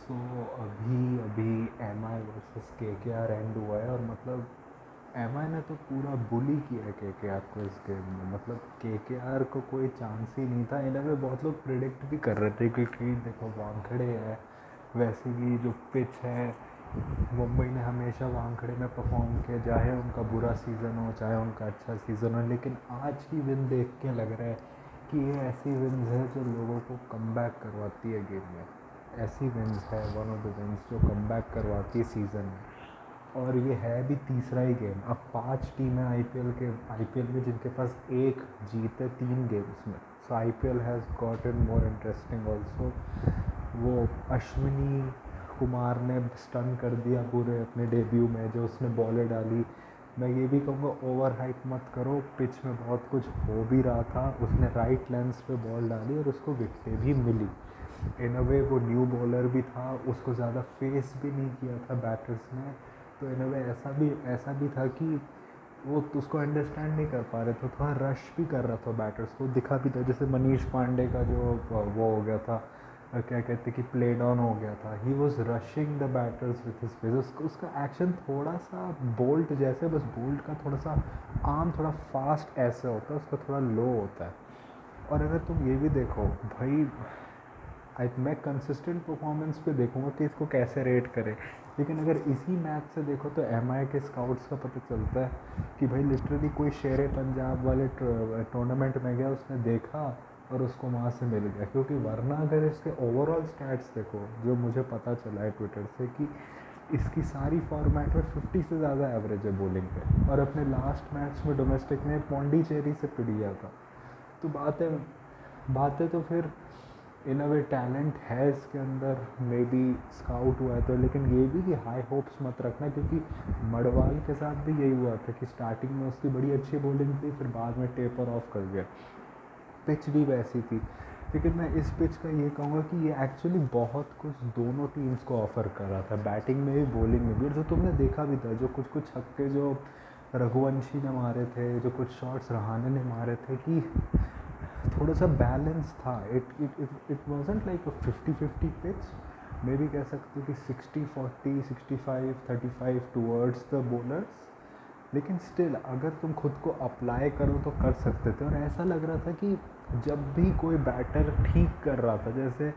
सो अभी अभी एम आई वर्सेस के आर एंड हुआ है, और मतलब एम आई ने तो पूरा बुली किया है के आर को इस गेम में। मतलब के आर को कोई चांस ही नहीं था। इन्हें बहुत लोग प्रिडिक्ट भी कर रहे थे क्योंकि देखो वानखेड़े है, वैसे भी जो पिच है, मुंबई ने हमेशा वानखेड़े में परफॉर्म किया, चाहे उनका बुरा सीज़न हो चाहे उनका अच्छा सीज़न हो। लेकिन आज की विन देख के लग रहा है कि ये ऐसी विन्स है जो लोगों को कम बैक करवाती है गेम में। ऐसी विन्स है, वन ऑफ द विन्स जो कम बैक करवाती है सीज़न में। और ये है भी तीसरा ही गेम। अब 5 टीमें आईपीएल में जिनके पास एक जीत है 3 गेम्स में। So IPL has gotten more interesting also. वो अश्विनी कुमार ने स्टन कर दिया पूरे अपने डेब्यू में, जो उसने बॉलें डाली। मैं ये भी कहूँगा ओवर हाइप मत करो, पिच में बहुत कुछ हो भी रहा था। उसने राइट लेंस पे बॉल डाली और उसको विकेटें भी मिली। इन अ वे वो न्यू बॉलर भी था, उसको ज़्यादा फेस भी नहीं किया था बैटर्स ने। तो इन अ वे ऐसा भी था कि वो उसको अंडरस्टैंड नहीं कर पा रहे थे, थोड़ा रश भी कर रहा था बैटर्स को, दिखा भी था। जैसे मनीष पांडे का जो वो हो गया था, क्या कहते कि प्ले डाउन हो गया था, he was rushing the batters with his face. उसका एक्शन थोड़ा सा बोल्ट जैसे, बस बोल्ट का थोड़ा सा आर्म थोड़ा फास्ट ऐसे होता है, उसका थोड़ा लो होता है। और अगर तुम ये भी देखो भाई, मैं कंसिस्टेंट परफॉर्मेंस पे देखूंगा कि इसको कैसे रेट करें। लेकिन अगर इसी मैच से देखो तो एम आई के स्काउट्स का पता चलता है कि भाई लिटरली कोई शेर पंजाब वाले टूर्नामेंट में गया, उसने देखा और उसको वहाँ से मिल गया। क्योंकि वरना अगर इसके ओवरऑल स्टैट्स देखो, जो मुझे पता चला है ट्विटर से, कि इसकी सारी फॉर्मेट में 50 से ज़्यादा एवरेज है बॉलिंग पे। और अपने लास्ट मैच में डोमेस्टिक में पौंडीचेरी से पिट गया था। तो बातें तो फिर इन अ वे टैलेंट है इसके अंदर, मे बी स्काउट हुआ है तो। लेकिन ये भी कि हाई होप्स मत रखना, क्योंकि मडवाल के साथ भी यही हुआ था कि स्टार्टिंग में उसकी बड़ी अच्छी बॉलिंग थी, फिर बाद में टेपर ऑफ कर गया। पिच भी वैसी थी। लेकिन मैं इस पिच का ये कहूँगा कि ये एक्चुअली बहुत कुछ दोनों टीम्स को ऑफ़र कर रहा था, बैटिंग में भी बॉलिंग में भी। और जो तुमने देखा भी था, जो कुछ कुछ छक्के जो रघुवंशी ने मारे थे, जो कुछ शॉट्स रहाने ने मारे थे, कि थोड़ा सा बैलेंस था। It wasn't like a 50-50 pitch. मे भी कह सकते हो कि 60-40, 65-35 टूवर्ड्स द बॉलर्स। लेकिन स्टिल अगर तुम खुद को अप्लाई करो तो कर सकते थे। और ऐसा लग रहा था कि जब भी कोई बैटर ठीक कर रहा था, जैसे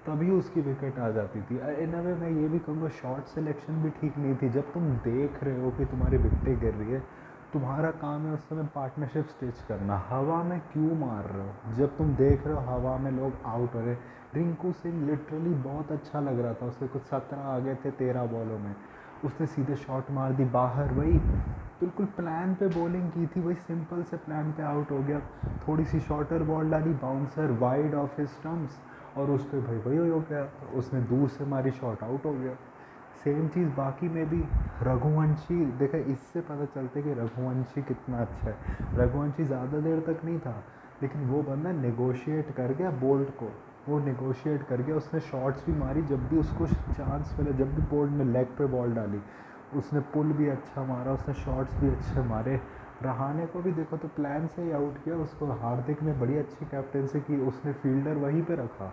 तभी उसकी विकेट आ जाती थी। इन अ वे मैं ये भी कहूँगा शॉट सिलेक्शन भी ठीक नहीं थी। जब तुम देख रहे हो कि तुम्हारी विकेटें गिर रही है, तुम्हारा काम है उस समय पार्टनरशिप स्टिच करना। हवा में क्यों मार रहे हो? जब तुम देख रहे हो हवा में लोग आउट हो रहे। रिंकू सिंह लिटरली बहुत अच्छा लग रहा था, उसके कुछ 17 आ गए थे 13 बॉलों में, उसने सीधे शॉट मार दी बाहर। वही बिल्कुल प्लान पे बॉलिंग की थी, वही सिंपल से प्लान पे आउट हो गया। थोड़ी सी शॉर्टर बॉल डाली, bouncer wide of his stumps, और उस पर भाई वही हो गया, उसने दूर से मारी, शॉट आउट हो गया। सेम चीज़ बाकी में भी। रघुवंशी देखा, इससे पता चलता है कि रघुवंशी कितना अच्छा है। रघुवंशी ज़्यादा देर तक नहीं था, लेकिन वो बंदा नेगोशिएट कर गया बोल्ट को। वो नेगोशिएट कर गया, उसने शॉट्स भी मारी जब भी उसको चांस मिला। जब भी बोल्ट ने लेग पे बॉल डाली, उसने पुल भी अच्छा मारा, उसने शॉट्स भी अच्छे मारे। रहाने को भी देखो तो प्लान से ही आउट किया उसको। हार्दिक ने बड़ी अच्छी कैप्टनसी की, उसने फील्डर वहीं पे रखा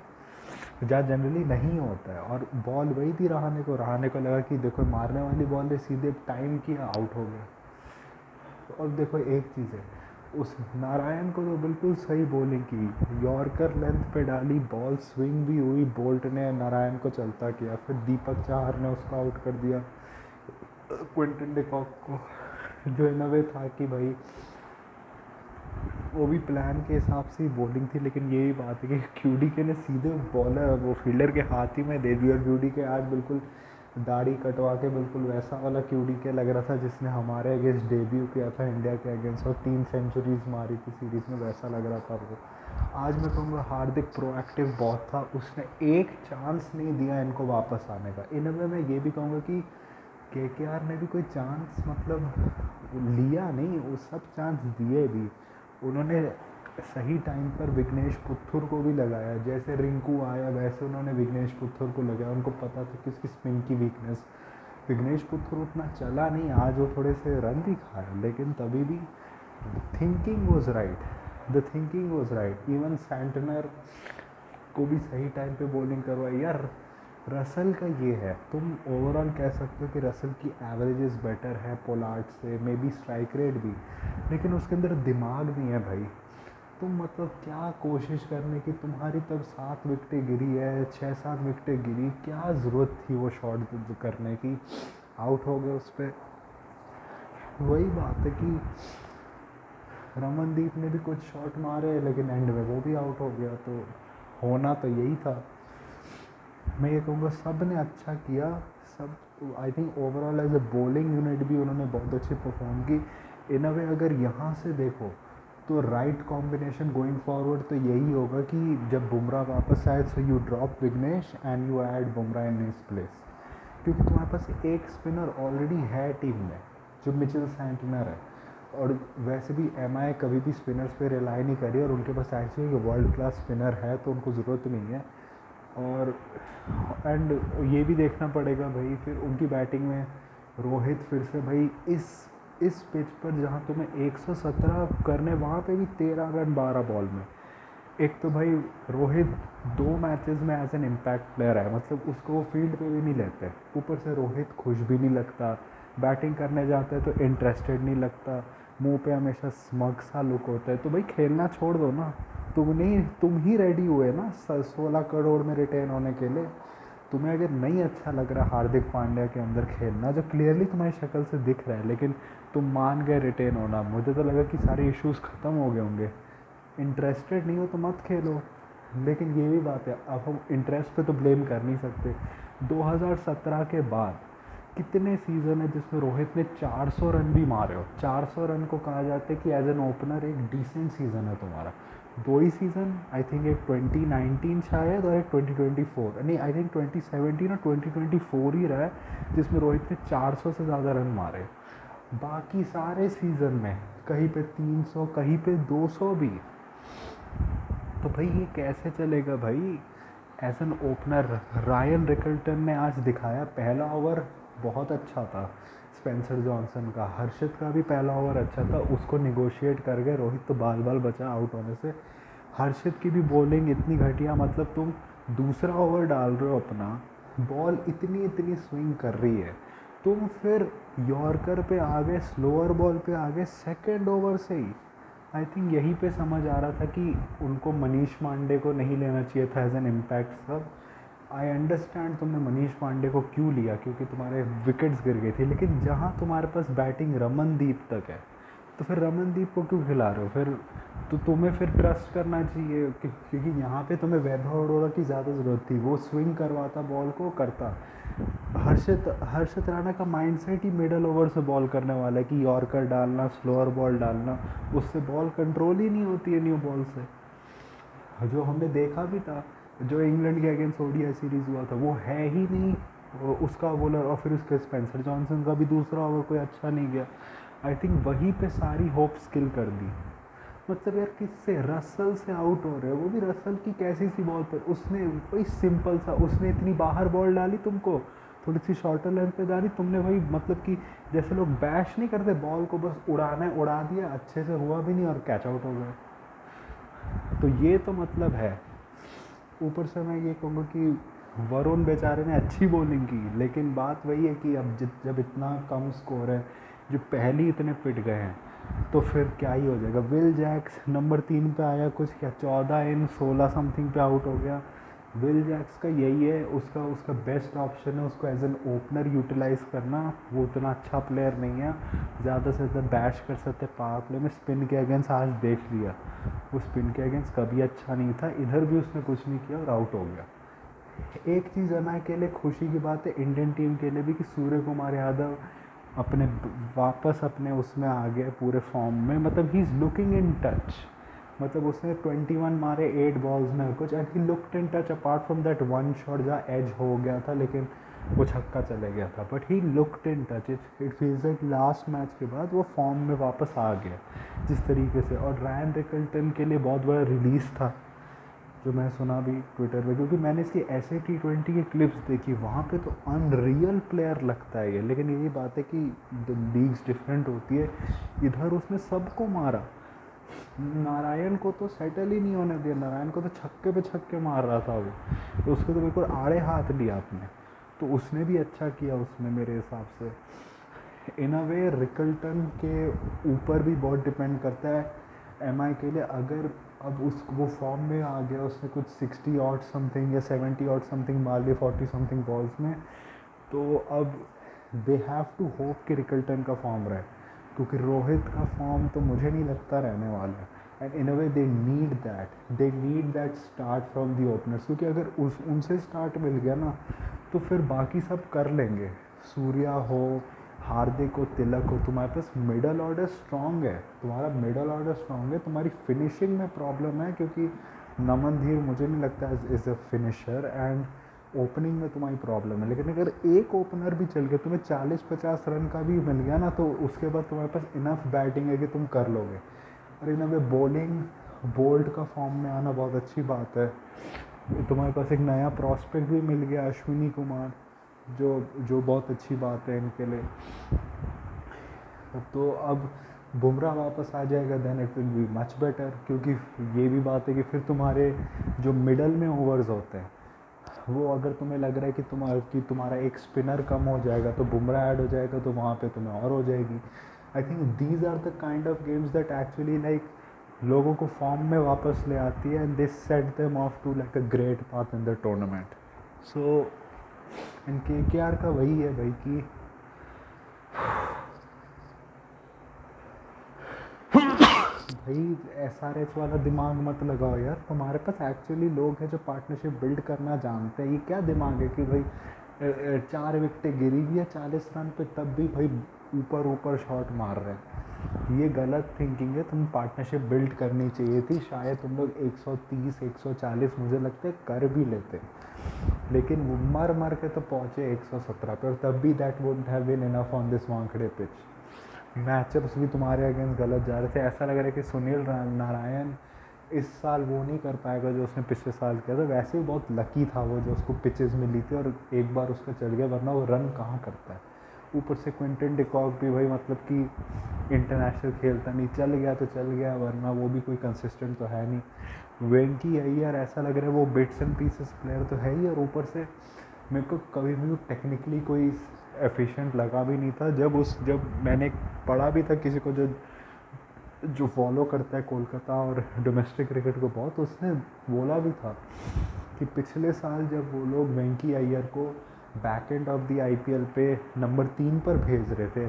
जहाँ जनरली नहीं होता है। और बॉल वही थी रहाने को लगा कि देखो मारने वाली बॉल है, सीधे टाइम किया, आउट हो गया। और देखो एक चीज़ है, उस नारायण को तो बिल्कुल सही बॉलिंग की, यॉर्कर लेंथ पे डाली, बॉल स्विंग भी हुई, बोल्ट ने नारायण को चलता किया, फिर दीपक चाहर ने उसको आउट कर दिया, क्विंटन डिकॉक को। जो इन अ वे था कि भाई वो भी प्लान के हिसाब से ही बॉलिंग थी। लेकिन यही बात है कि क्यूडी के ने सीधे बॉलर वो फील्डर के हाथ ही में दे दिया। क्यूडी के आज बिल्कुल दाढ़ी कटवा के बिल्कुल वैसा वाला क्यूडी के लग रहा था जिसने हमारे अगेंस्ट डेब्यू किया था इंडिया के अगेंस्ट, और 3 सेंचुरीज मारी थी सीरीज़ में, वैसा लग रहा था वो। आज मैं कहूँगा हार्दिक प्रोएक्टिव बहुत था, उसने एक चांस नहीं दिया इनको वापस आने का। इन में मैं ये भी कहूँगा कि केकेआर ने भी कोई चांस मतलब लिया नहीं, वो सब चांस दिए भी। उन्होंने सही टाइम पर विघ्नेश पुथुर को भी लगाया, जैसे रिंकू आया वैसे उन्होंने विघ्नेश पुथुर को लगाया। उनको पता था किसकी स्पिन की वीकनेस। विघ्नेश पुथुर उतना चला नहीं, आज वो थोड़े से रन भी खाए, लेकिन तभी भी thinking was right. The thinking was right. Even Santner को भी सही टाइम पे बॉलिंग करवाई यार। रसल का ये है, तुम ओवरऑल कह सकते हो कि रसल की एवरेजेस बेटर है पोलार्ड से, मे बी स्ट्राइक रेट भी, लेकिन उसके अंदर दिमाग नहीं है भाई। तुम मतलब क्या कोशिश करने की, तुम्हारी तब 7 विकेटें गिरी है, 6-7 विकेटें गिरी, क्या ज़रूरत थी वो शॉट करने की, आउट हो गए उस पर। वही बात है कि रमनदीप ने भी कुछ शॉट मारे लेकिन एंड में वो भी आउट हो गया, तो होना तो यही था। मैं ये कहूँगा सब ने अच्छा किया, सब I think overall as a bowling unit भी उन्होंने बहुत अच्छी परफॉर्म की। इन अ वे अगर यहाँ से देखो तो राइट कॉम्बिनेशन गोइंग फॉरवर्ड तो यही होगा कि जब बुमराह वापस आए so you drop Vignesh and you add Bumrah in his place, क्योंकि तुम्हारे पास एक स्पिनर ऑलरेडी है टीम में जो मिचेल सैंटनर है, और वैसे भी एमआई कभी भी स्पिनर्स पे रिलाई नहीं करी, और उनके पास एक्चुअली वर्ल्ड क्लास स्पिनर है तो उनको ज़रूरत नहीं है। और एंड ये भी देखना पड़ेगा भाई फिर उनकी बैटिंग में रोहित फिर से भाई इस पिच पर जहाँ तुम्हें 117 करने, वहाँ पे भी 13 रन 12 बॉल में। एक तो भाई रोहित 2 मैचेस में एज एन इम्पैक्ट प्लेयर है, मतलब उसको वो फील्ड पे भी नहीं लेते, ऊपर से रोहित खुश भी नहीं लगता, बैटिंग करने जाता है तो इंटरेस्टेड नहीं लगता, मुंह पे हमेशा स्मग सा लुक होता है। तो भाई खेलना छोड़ दो ना, तुम ही रेडी हुए ना 16 करोड़ में रिटेन होने के लिए। तुम्हें अगर नहीं अच्छा लग रहा हार्दिक पांड्या के अंदर खेलना, जो क्लियरली तुम्हारी शक्ल से दिख रहा है, लेकिन तुम मान गए रिटेन होना, मुझे तो लगा कि सारे इश्यूज़ ख़त्म हो गए होंगे। इंटरेस्टेड नहीं हो तो मत खेलो। लेकिन ये भी बात है, अब हम इंटरेस्ट पे तो ब्लेम कर नहीं सकते। 2017 के बाद कितने सीज़न है जिसमें रोहित ने 400 रन भी मारे हो। 400 रन को कहा जाता है कि एज एन ओपनर एक डिसेंट सीज़न है तुम्हारा। 2 ही सीज़न आई थिंक, एक 2019 शायद और एक 2024, नहीं आई थिंक 2017 और 2024 ही रहा है जिसमें रोहित ने 400 से ज़्यादा रन मारे। बाकी सारे सीज़न में कहीं पे 300, कहीं पे 200 भी। तो भाई ये कैसे चलेगा भाई as an opener. Ryan Rickelton ने आज दिखाया, पहला ओवर बहुत अच्छा था स्पेंसर जॉनसन का, हर्षित का भी पहला ओवर अच्छा था, उसको निगोशिएट कर गए, रोहित तो बाल बाल बचा आउट होने से। हर्षित की भी बॉलिंग इतनी घटिया, मतलब तुम दूसरा ओवर डाल रहे हो अपना, बॉल इतनी इतनी स्विंग कर रही है, तुम फिर यॉर्कर पे आ गए, स्लोअर बॉल पे आ गए सेकेंड ओवर से ही। आई थिंक यहीं पे समझ आ रहा था कि उनको मनीष पांडे को नहीं लेना चाहिए था एज एन इम्पैक्ट सब। आई अंडरस्टैंड तुमने मनीष पांडे को क्यों लिया, क्योंकि तुम्हारे विकेट्स गिर गए थे, लेकिन जहाँ तुम्हारे पास बैटिंग रमनदीप तक है तो फिर रमनदीप को क्यों खिला रहे हो फिर। तो तुम्हें फिर ट्रस्ट करना चाहिए क्योंकि यहाँ पे तुम्हें वैभव अरोड़ा की ज़्यादा ज़रूरत थी, वो स्विंग करवाता बॉल को करता। हर्षित राणा का माइंडसेट ही मिडल ओवर से बॉल करने वाला है कि यॉर्कर डालना, स्लोअर बॉल डालना, उससे बॉल कंट्रोल ही नहीं होती है न्यू बॉल से। जो हमने देखा भी था, जो इंग्लैंड के अगेंस्ट ओडीआई सीरीज़ हुआ था, वो है ही नहीं उसका बॉलर, और फिर उसके स्पेंसर जॉनसन का भी दूसरा ओवर कोई अच्छा नहीं गया। आई थिंक वहीं पे सारी होप स्किल कर दी। मतलब यार किससे, रसल से आउट हो रहे हो, वो भी रसल की कैसी सी बॉल पर, उसने वही सिंपल सा, उसने इतनी बाहर बॉल डाली तुमको, थोड़ी सी शॉर्टर लेंथ पे डाली तुमने, वही मतलब कि जैसे लोग बैश नहीं करते बॉल को, बस उड़ाना है उड़ा दिया, अच्छे से हुआ भी नहीं और कैच आउट हो गए। तो ये तो मतलब है। ऊपर से मैं ये कहूँगा कि वरुण बेचारे ने अच्छी बॉलिंग की, लेकिन बात वही है कि अब जब इतना कम स्कोर है, जो पहले इतने पिट गए हैं, तो फिर क्या ही हो जाएगा। विल जैक्स नंबर 3 पे आया, कुछ क्या 14 इन 16 समथिंग पे आउट हो गया। विल जैक्स का यही है, उसका बेस्ट ऑप्शन है उसको एज एन ओपनर यूटिलाइज़ करना। वो उतना अच्छा प्लेयर नहीं है, ज़्यादा से ज़्यादा बैश कर सकते पावर प्ले में। स्पिन के अगेंस्ट आज देख लिया, वो स्पिन के अगेंस्ट कभी अच्छा नहीं था, इधर भी उसने कुछ नहीं किया और आउट हो गया। एक चीज़ एमआई के लिए खुशी की बात है, इंडियन टीम के लिए भी, कि सूर्य कुमार यादव अपने वापस अपने उसमें आ गए पूरे फॉर्म में, मतलब he is looking in touch. मतलब उसने 21 मारे 8 बॉल्स में कुछ, and he looked in touch apart from that one shot जहाँ एज हो गया था लेकिन वो छक्का चले गया था, but he looked in touch. It feels like last match के बाद वो फॉर्म में वापस आ गया जिस तरीके से। और रायन रिकल्टन के लिए बहुत बड़ा रिलीज़ था, जो मैं सुना भी ट्विटर पे, क्योंकि मैंने इसकी ऐसे T20 की क्लिप्स देखी, वहाँ पे तो अनरियल प्लेयर लगता है ये। लेकिन यही बात है कि लीग्स डिफरेंट होती है, इधर उसने सबको मारा, नारायण को तो सेटल ही नहीं होने दिया, नारायण को तो छक्के पे छक्के मार रहा था वो, तो उसको तो बिल्कुल आड़े हाथ लिया आपने। तो उसने भी अच्छा किया उसने मेरे हिसाब से। इन अ वे रिकल्टन के ऊपर भी बहुत डिपेंड करता है एम आई के लिए। अगर अब उस वो फॉर्म में आ गया, उसने कुछ 60 ऑट समथिंग या 70 ऑट समथिंग मार लिए 40 समथिंग बॉल्स में, तो अब दे हैव टू होप कि रिकल्टन का फॉर्म रहे, क्योंकि रोहित का फॉर्म तो मुझे नहीं लगता रहने वाला है। And in a way they need that start from the openers, क्योंकि अगर उनसे स्टार्ट मिल गया ना तो फिर बाकी सब कर लेंगे। सूर्या हो, हार्दिक हो, तिलक हो, तुम्हारे पास मिडल ऑर्डर स्ट्रॉन्ग है, तुम्हारा मिडल ऑर्डर स्ट्रॉन्ग है। तुम्हारी फिनिशिंग में प्रॉब्लम है, क्योंकि नमन धीर मुझे नहीं लगता is a finisher, and opening में तुम्हारी प्रॉब्लम है। लेकिन अगर एक ओपनर भी चल गया, तुम्हें 40-50 रन का भी मिल गया ना, तो उसके बाद तुम्हारे पास इनफ बैटिंग है कि तुम कर लोगे। और इन अवे बॉलिंग, बोल्ट का फॉर्म में आना बहुत अच्छी बात है। तुम्हारे पास एक नया प्रॉस्पेक्ट भी मिल गया, अश्विनी कुमार, जो जो बहुत अच्छी बात है इनके लिए। तो अब बुमराह वापस आ जाएगा, then it will be much better, क्योंकि ये भी बात है कि फिर तुम्हारे जो मिडल में ओवर्स होते हैं, वो अगर तुम्हें लग रहा है कि तुम्हारा एक स्पिनर कम हो जाएगा, तो बुमराह ऐड हो जाएगा, तो वहाँ पे तुम्हें और हो जाएगी। I think these are the kind of games that actually like लोगों को फॉर्म में वापस ले आती है, and this set them off to like a great path in the tournament. So and K R का वही है भाई कि भाई एस आर एच वाला दिमाग मत लगाओ यार, तुम्हारे पास एक्चुअली लोग हैं जो पार्टनरशिप बिल्ड करना जानते हैं। ये क्या दिमाग है कि भाई 4 विकेटें गिरी हुई है 40 रन पे, तब भी भाई ऊपर ऊपर शॉट मार रहे हैं। ये गलत थिंकिंग है। तुम पार्टनरशिप बिल्ड करनी चाहिए थी, शायद तुम लोग 130 140 मुझे लगता है कर भी लेते, लेकिन वो मर मर के तो पहुँचे 117 पे, और तब भी that wouldn't have been enough on this Wankhede pitch. Matchups भी तुम्हारे अगेंस्ट गलत जा रहे थे। ऐसा लग रहा है कि सुनील नारायण इस साल वो नहीं कर पाएगा जो उसने पिछले साल किया था। वैसे भी बहुत लकी था वो, जो उसको पिचेस मिली थी और एक बार उसका चल गया, वरना वो रन कहाँ करता है। ऊपर से क्विंटन डिकॉक भी भाई मतलब कि इंटरनेशनल खेलता नहीं, चल गया तो चल गया, वरना वो भी कोई कंसिस्टेंट तो है नहीं। वेंकी अय्यर ऐसा लग रहा है वो बिट्स एंड पीसेस प्लेयर तो है ही, और ऊपर से मेरे को कभी भी टेक्निकली कोई एफिशिएंट लगा भी नहीं था। जब मैंने पढ़ा भी था किसी को जो जो फॉलो करता है कोलकाता और डोमेस्टिक क्रिकेट को बहुत, उसने बोला भी था कि पिछले साल जब वो लोग वेंकी अय्यर को back end of the IPL पे नंबर 3 पर भेज रहे थे,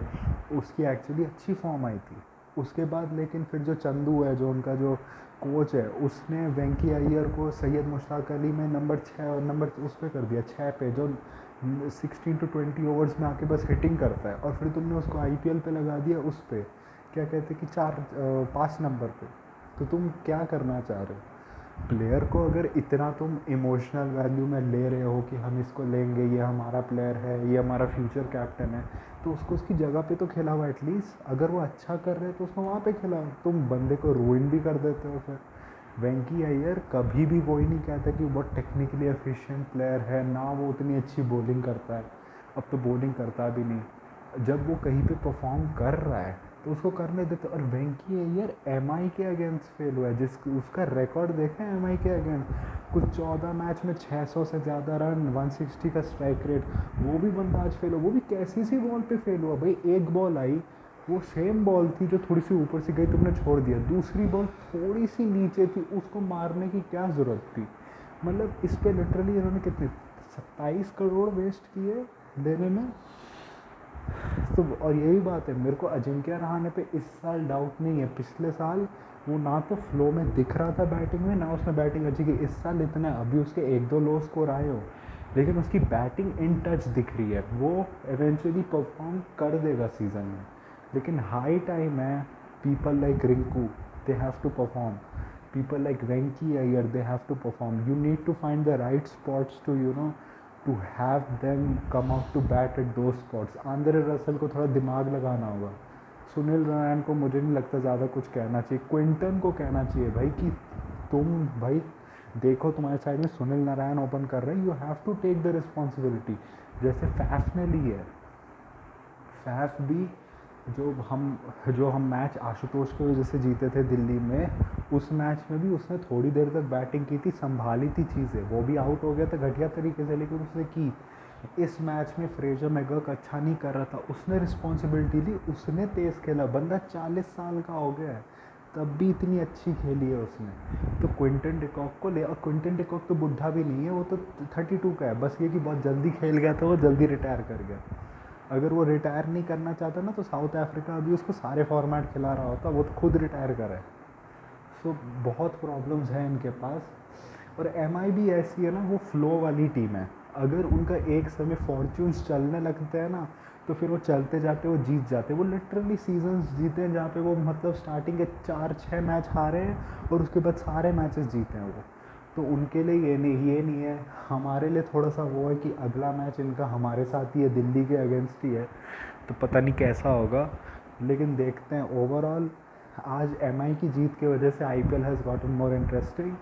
उसकी एक्चुअली अच्छी फॉर्म आई थी। उसके बाद लेकिन फिर जो चंदू है, जो उनका जो कोच है, उसने वेंकी अय्यर को सैयद मुश्ताक अली में नंबर 6 और नंबर उस पर कर दिया 6 पे, जो 16 to 20 ओवर्स में आके बस हिटिंग करता है, और फिर तुमने उसको आईपीएल पे लगा दिया उस पर क्या कहते हैं कि 5 नंबर पे। तो तुम क्या करना चाह रहे हो? प्लेयर को अगर इतना तुम इमोशनल वैल्यू में ले रहे हो कि हम इसको लेंगे, ये हमारा प्लेयर है, ये हमारा फ्यूचर कैप्टन है, तो उसको उसकी जगह पे तो खिलाओ एटलीस्ट। अगर वो अच्छा कर रहे हैं तो उसको वहाँ पे खिलाओ, तुम बंदे को रूइन भी कर देते हो फिर। वेंकी अय्यर कभी भी कोई नहीं कहता कि वो बहुत टेक्निकली एफिशिएंट प्लेयर है, ना वो उतनी अच्छी बॉलिंग करता है, अब तो बॉलिंग करता भी नहीं। जब वो कहीं पे परफॉर्म कर रहा है तो उसको करने देते। और वेंकी अय्यर एमआई के अगेंस्ट फेल हुआ है, उसका रिकॉर्ड देखा है एमआई के अगेंस्ट, कुछ 14 मैच में 600 से ज़्यादा रन, 160 का स्ट्राइक रेट, वो भी बंदा आज फेल हुआ। वो भी कैसी सी बॉल पे फेल हुआ भाई, एक बॉल आई, वो सेम बॉल थी जो थोड़ी सी ऊपर से गई, तुमने छोड़ दिया। दूसरी बॉल थोड़ी सी नीचे थी, उसको मारने की क्या ज़रूरत थी? मतलब इस पर लिटरली इन्होंने कितने 27 करोड़ वेस्ट किए देने में। तो और यही बात है, मेरे को अजिंक्य रहाणे पे इस साल डाउट नहीं है। पिछले साल वो ना तो फ्लो में दिख रहा था बैटिंग में, ना उसने बैटिंग अच्छी की। इस साल इतना अभी उसके 1-2 लो स्कोर आए हो, लेकिन उसकी बैटिंग इन टच दिख रही है, वो एवेंचुअली परफॉर्म कर देगा सीज़न में। लेकिन हाई टाइम है, people like Rinku they have to perform, people like Venky Iyer they have to perform. You need to find the right spots to to have them come out to bat at those spots. Andre Russell को थोड़ा दिमाग लगाना होगा। सुनील नारायण को मुझे नहीं लगता ज़्यादा कुछ कहना चाहिए। क्विंटन को कहना चाहिए भाई कि तुम भाई देखो तुम्हारे साइड में सुनील नारायण ओपन कर रहे हैं, you have to take the responsibility. जैसे फैफ ने ली है, फैफ भी जो हम मैच आशुतोष की वजह से जीते थे दिल्ली में, उस मैच में भी उसने थोड़ी देर तक बैटिंग की थी, संभाली थी चीज़ें, वो भी आउट हो गया था घटिया तरीके से, लेकिन उसने की। इस मैच में फ्रेजर मैकगर्क अच्छा नहीं कर रहा था, उसने रिस्पॉन्सिबिलिटी ली, उसने तेज़ खेला, बंदा 40 साल का हो गया है, तब भी इतनी अच्छी खेली है उसने। तो क्विंटन डिकॉक को ले, और क्विंटन डिकॉक तो बुढ़ा भी नहीं है, वो तो 32 का है, बस ये कि बहुत जल्दी खेल गया था, वो जल्दी रिटायर कर गया। अगर वो रिटायर नहीं करना चाहता ना, तो साउथ अफ्रीका अभी उसको सारे फॉर्मेट खिला रहा होता, वो तो खुद रिटायर करे। सो बहुत प्रॉब्लम्स हैं इनके पास। और एम आई भी ऐसी है ना, वो फ्लो वाली टीम है, अगर उनका एक समय फॉर्च्यून्स चलने लगते हैं ना, तो फिर वो चलते जाते वो जीत जाते। वो लिटरली सीजन्स जीते हैं जहाँ पे वो मतलब स्टार्टिंग के 4-6 मैच हारे हैं और उसके बाद सारे मैचेस जीते हैं वो। तो उनके लिए ये नहीं है। हमारे लिए थोड़ा सा वो है कि अगला मैच इनका हमारे साथ ही है, दिल्ली के अगेंस्ट ही है, तो पता नहीं कैसा होगा, लेकिन देखते हैं। ओवरऑल आज एम आई की जीत की वजह से I P L has gotten more interesting.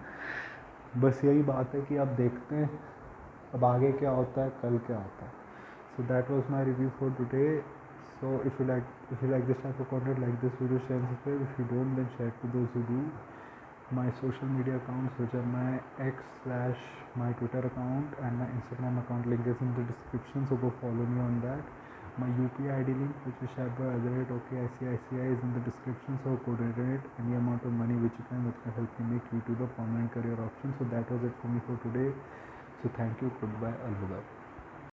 बस यही बात है कि अब देखते हैं अब आगे क्या होता है, कल क्या होता है। So that was my review for today. So if you like this type of content, like this video, share and subscribe. If you don't, then share to those who do. My social media accounts, which are my X/my Twitter account and my Instagram account, link is in the description, so go follow me on that. My UPI ID link, which is sharebar@OKICICI, is in the description, so go donate any amount of money which can help me make YouTube a permanent career option. So that was it for me for today. So thank you, goodbye, alvida.